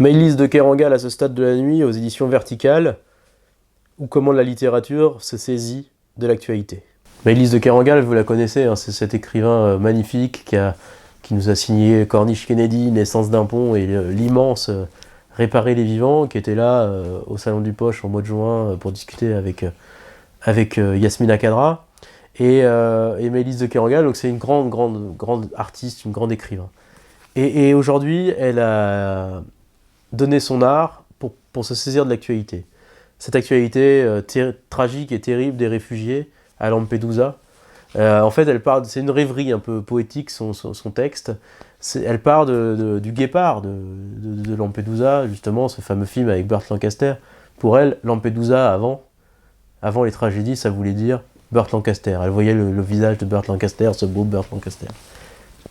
Maëlys de Kerangal à ce stade de la nuit aux éditions Verticales, ou comment la littérature se saisit de l'actualité. Maëlys de Kerangal, vous la connaissez, hein, c'est cet écrivain magnifique qui nous a signé Corniche Kennedy, Naissance d'un pont et l'immense Réparer les vivants, qui était là au Salon du Poche en mois de juin pour discuter avec Yasmina Khadra. Et Maëlys de Kerangal, donc c'est une grande artiste, une grande écrivain. Et aujourd'hui, elle a donné son art pour se saisir de l'actualité. Cette actualité tragique et terrible des réfugiés à Lampedusa. En fait, c'est une rêverie un peu poétique, son texte. Elle part du guépard de Lampedusa, justement, ce fameux film avec Burt Lancaster. Pour elle, Lampedusa, avant les tragédies, ça voulait dire Burt Lancaster. Elle voyait le visage de Burt Lancaster, ce beau Burt Lancaster.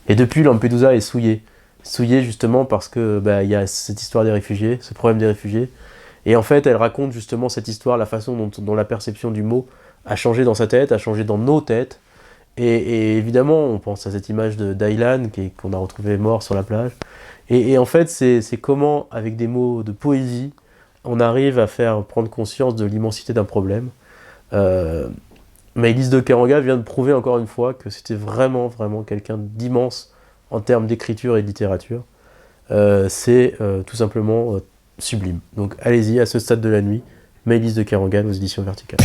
Et depuis, Lampedusa est souillée. Souillée justement parce que y a cette histoire des réfugiés, ce problème des réfugiés. Et en fait, elle raconte justement cette histoire, la façon dont la perception du mot a changé dans sa tête, a changé dans nos têtes. Et évidemment, on pense à cette image d'Aylan qu'on a retrouvé mort sur la plage. Et en fait, c'est comment, avec des mots de poésie, on arrive à faire prendre conscience de l'immensité d'un problème. Maëlys de Kerangal vient de prouver encore une fois que c'était vraiment quelqu'un d'immense en termes d'écriture et de littérature. C'est tout simplement sublime. Donc allez-y, à ce stade de la nuit, Maëlys de Kerangal aux éditions Verticales.